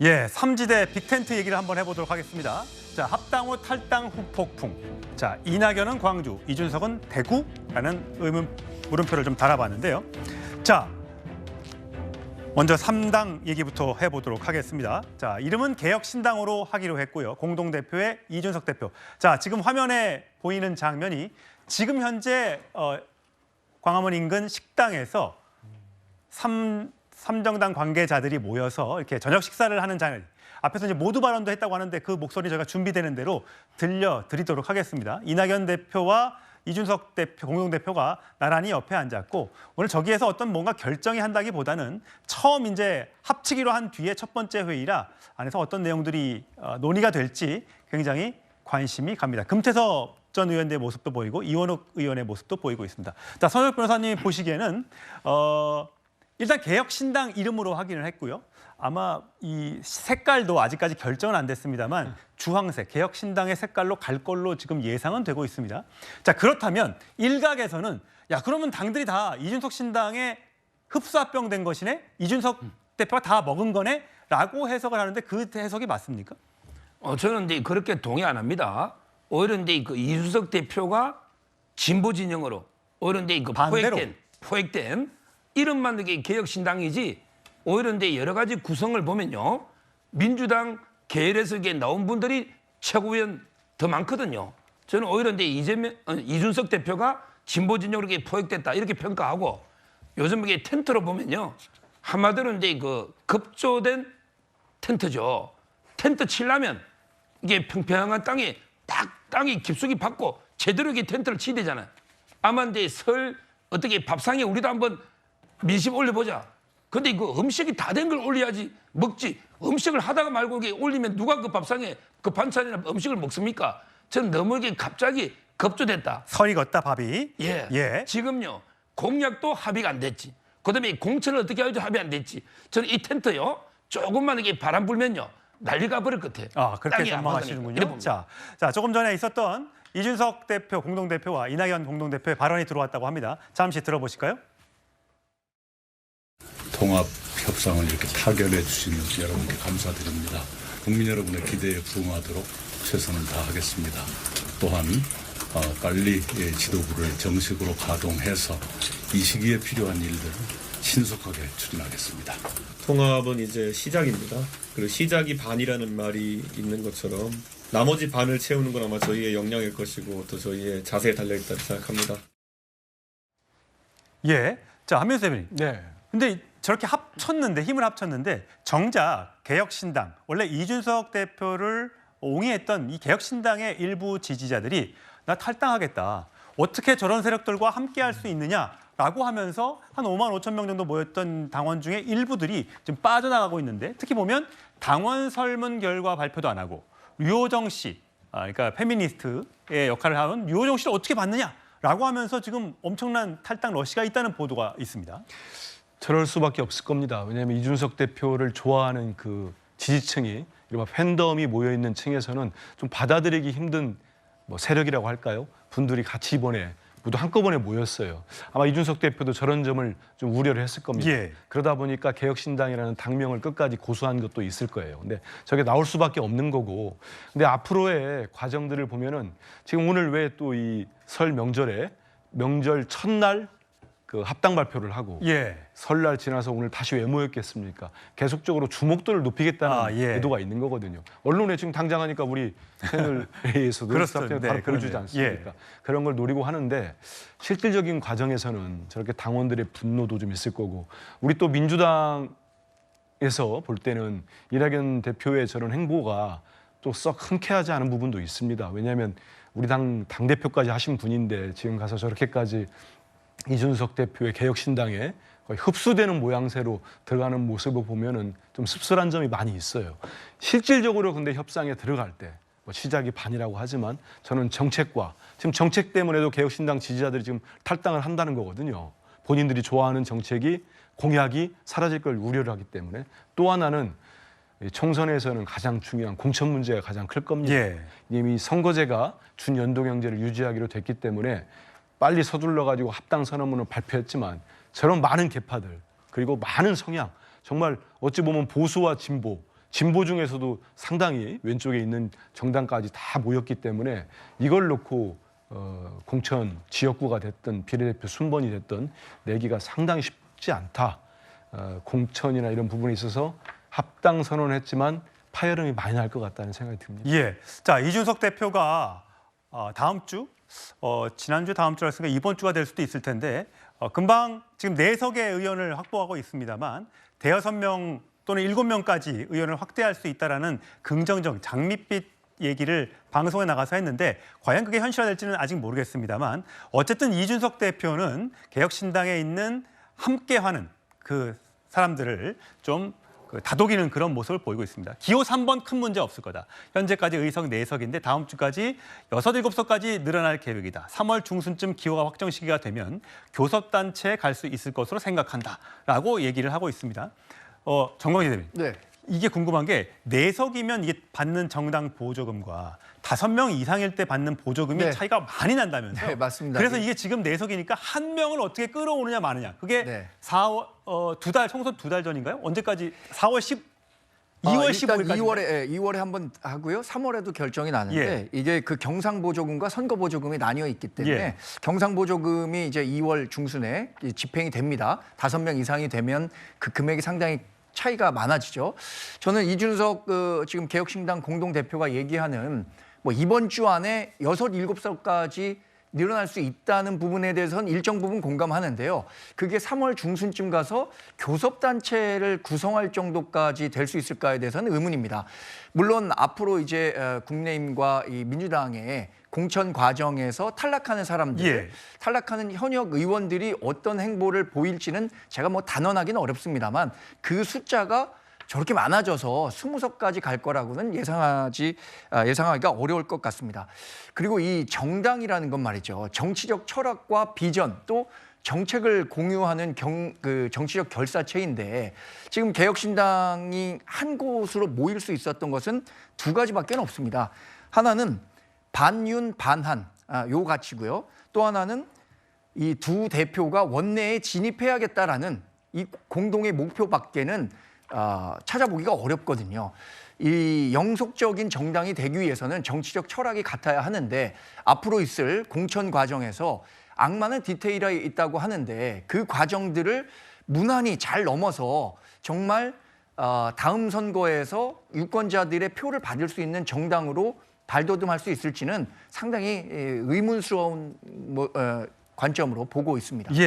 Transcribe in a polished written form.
예, 삼지대 빅텐트 얘기를 한번 해보도록 하겠습니다. 자, 합당 후 탈당 후폭풍. 자, 이낙연은 광주, 이준석은 대구라는 물음표를 좀 달아봤는데요. 자, 먼저 3당 얘기부터 해보도록 하겠습니다. 자, 이름은 개혁신당으로 하기로 했고요. 공동대표의 이준석 대표. 자, 지금 화면에 보이는 장면이 지금 현재 광화문 인근 식당에서 삼정당 관계자들이 모여서 이렇게 저녁 식사를 하는 장면. 앞에서 이제 모두 발언도 했다고 하는데 그 목소리 저희가 준비되는 대로 들려드리도록 하겠습니다. 이낙연 대표와 이준석 대표, 공동대표가 나란히 옆에 앉았고 오늘 저기에서 어떤 뭔가 결정이 한다기보다는 처음 이제 합치기로 한 뒤에 첫 번째 회의라 안에서 어떤 내용들이 논의가 될지 굉장히 관심이 갑니다. 금태섭 전 의원의 모습도 보이고 이원욱 의원의 모습도 보이고 있습니다. 자, 선혁 변호사님이 보시기에는 일단 개혁신당 이름으로 확인을 했고요. 아마 이 색깔도 아직까지 결정은 안 됐습니다만 주황색, 개혁신당의 색깔로 갈 걸로 지금 예상은 되고 있습니다. 자, 그렇다면 일각에서는 야, 그러면 당들이 다 이준석 신당에 흡수합병된 것이네? 이준석 대표가 다 먹은 거네? 라고 해석을 하는데 그 해석이 맞습니까? 저는 근데 그렇게 동의 안 합니다. 오히려 근데 그 이준석 대표가 진보 진영으로 오히려 근데 그 포획된 이름만 이게 개혁신당이지 오히려 근데 여러 가지 구성을 보면요. 민주당 계열에서 이게 나온 분들이 최고위원 더 많거든요. 저는 오히려 근데 이준석 대표가 진보 진영으로 이렇게 포획됐다 이렇게 평가하고 요즘 이게 텐트로 보면요. 한마디로 이제 그 급조된 텐트죠. 텐트 치려면 이게 평평한 땅에 딱 땅이 깊숙이 받고 제대로 이렇게 텐트를 치야 되잖아요. 아마 이제 어떻게 밥상에 우리도 한번 민심 올려보자. 근데 그 음식이 다 된 걸 올려야지 먹지. 음식을 하다가 말고 이게 올리면 누가 그 밥상에 그 반찬이나 음식을 먹습니까? 저는 너무 이게 갑자기 급조됐다. 선이 걷다 밥이. 예. 지금요 공약도 합의가 안 됐지. 그다음에 공천을 어떻게 하지 합의 안 됐지. 저는 이 텐트요 조금만 이게 바람 불면요 난리가 버릴 것 같아. 아, 그렇게 전망하시는군요. 자, 조금 전에 있었던 이준석 대표 공동대표와 이낙연 공동대표의 발언이 들어왔다고 합니다. 잠시 들어보실까요? 통합 협상을 이렇게 타결해 주시는 여러분께 감사드립니다. 국민 여러분의 기대에 부응하도록 최선을 다하겠습니다. 또한 빨리 지도부를 정식으로 가동해서 이 시기에 필요한 일들을 신속하게 추진하겠습니다. 통합은 이제 시작입니다. 그리고 시작이 반이라는 말이 있는 것처럼 나머지 반을 채우는 건 아마 저희의 역량일 것이고 또 저희의 자세에 달려있다고 생각합니다. 예. 자, 한민수 대변인. 네. 근데 저렇게 힘을 합쳤는데 정작 개혁신당, 원래 이준석 대표를 옹이했던 이 개혁신당의 일부 지지자들이 나 탈당하겠다. 어떻게 저런 세력들과 함께할 수 있느냐라고 하면서 한 5만 5천 명 정도 모였던 당원 중에 일부들이 지금 빠져나가고 있는데 특히 보면 당원 설문 결과 발표도 안 하고 류호정 씨, 그러니까 페미니스트의 역할을 하는 류호정 씨를 어떻게 봤느냐라고 하면서 지금 엄청난 탈당 러시가 있다는 보도가 있습니다. 저럴 수밖에 없을 겁니다. 왜냐하면 이준석 대표를 좋아하는 그 지지층이 이른바 팬덤이 모여있는 층에서는 좀 받아들이기 힘든 세력이라고 할까요? 분들이 같이 이번에 모두 한꺼번에 모였어요. 아마 이준석 대표도 저런 점을 좀 우려를 했을 겁니다. 예. 그러다 보니까 개혁신당이라는 당명을 끝까지 고수한 것도 있을 거예요. 근데 저게 나올 수밖에 없는 거고. 근데 앞으로의 과정들을 보면은 지금 오늘 왜 또 이 설 명절에 명절 첫날 그 합당 발표를 하고 설날 지나서 오늘 다시 왜 모였겠습니까? 계속적으로 주목도를 높이겠다는 의도가 있는 거거든요. 언론에 지금 당장 하니까 우리 채널A에서도 바로 보여주지 않습니까? 그런 걸 노리고 하는데 실질적인 과정에서는 저렇게 당원들의 분노도 좀 있을 거고 우리 또 민주당에서 볼 때는 이낙연 대표의 저런 행보가 또 썩 흔쾌하지 않은 부분도 있습니다. 왜냐하면 우리 당대표까지 하신 분인데 지금 가서 저렇게까지 이준석 대표의 개혁신당에 거의 흡수되는 모양새로 들어가는 모습을 보면은 좀 씁쓸한 점이 많이 있어요. 실질적으로 근데 협상에 들어갈 때 시작이 반이라고 하지만 저는 정책과 지금 정책 때문에도 개혁신당 지지자들이 지금 탈당을 한다는 거거든요. 본인들이 좋아하는 정책이 공약이 사라질 걸 우려를 하기 때문에 또 하나는 총선에서는 가장 중요한 공천 문제가 가장 클 겁니다. 이미 선거제가 준연동형제를 유지하기로 됐기 때문에 빨리 서둘러가지고 합당 선언문을 발표했지만 저런 많은 계파들 그리고 많은 성향 정말 어찌 보면 보수와 진보 진보 중에서도 상당히 왼쪽에 있는 정당까지 다 모였기 때문에 이걸 놓고 공천 지역구가 됐든 비례대표 순번이 됐든 내기가 상당히 쉽지 않다. 공천이나 이런 부분에 있어서 합당 선언을 했지만 파열음이 많이 날 것 같다는 생각이 듭니다. 예. 자, 이준석 대표가 다음 주, 지난주 다음 주였으니까 이번 주가 될 수도 있을 텐데 금방 지금 4석의 의원을 확보하고 있습니다만 대여섯 명 또는 7명까지 의원을 확대할 수 있다라는 긍정적 장밋빛 얘기를 방송에 나가서 했는데 과연 그게 현실화될지는 아직 모르겠습니다만 어쨌든 이준석 대표는 개혁신당에 있는 함께하는 그 사람들을 좀 다독이는 그런 모습을 보이고 있습니다. 기호 3번 큰 문제 없을 거다. 현재까지 의석 4석인데 다음 주까지 6, 7석까지 늘어날 계획이다. 3월 중순쯤 기호가 확정 시기가 되면 교섭단체에 갈 수 있을 것으로 생각한다라고 얘기를 하고 있습니다. 정광희 대변인. 네. 이게 궁금한 게 4석이면 이게 받는 정당 보조금과 5명 이상일 때 받는 보조금이 네. 차이가 많이 난다면서요? 네, 맞습니다. 그래서 이게 지금 4석이니까 한 명을 어떻게 끌어오느냐 마느냐. 그게 네. 4월 총선 2달 전인가요? 언제까지? 4월 2월 일단 15일까지. 2월에 한번 하고요. 3월에도 결정이 나는데 예. 이게 그 경상보조금과 선거보조금이 나뉘어 있기 때문에 예. 경상보조금이 이제 2월 중순에 집행이 됩니다. 5명 이상이 되면 그 금액이 상당히 차이가 많아지죠. 저는 이준석 지금 개혁신당 공동대표가 얘기하는 뭐 이번 주 안에 6, 7석까지 늘어날 수 있다는 부분에 대해서는 일정 부분 공감하는데요. 그게 3월 중순쯤 가서 교섭단체를 구성할 정도까지 될 수 있을까에 대해서는 의문입니다. 물론 앞으로 이제 국민의힘과 이 민주당의 공천 과정에서 탈락하는 사람들, 예. 탈락하는 현역 의원들이 어떤 행보를 보일지는 제가 뭐 단언하기는 어렵습니다만 그 숫자가 저렇게 많아져서 20석까지 갈 거라고는 예상하기가 어려울 것 같습니다. 그리고 이 정당이라는 건 말이죠. 정치적 철학과 비전 또 정책을 공유하는 정치적 결사체인데 지금 개혁신당이 한 곳으로 모일 수 있었던 것은 2가지밖에 없습니다. 하나는 반윤 반한 요 가치고요. 또 하나는 이 두 대표가 원내에 진입해야겠다라는 이 공동의 목표밖에는 찾아보기가 어렵거든요. 이 영속적인 정당이 되기 위해서는 정치적 철학이 같아야 하는데 앞으로 있을 공천 과정에서 악마는 디테일에 있다고 하는데 그 과정들을 무난히 잘 넘어서 정말 다음 선거에서 유권자들의 표를 받을 수 있는 정당으로 발돋움할 수 있을지는 상당히 의문스러운 관점으로 보고 있습니다. 예.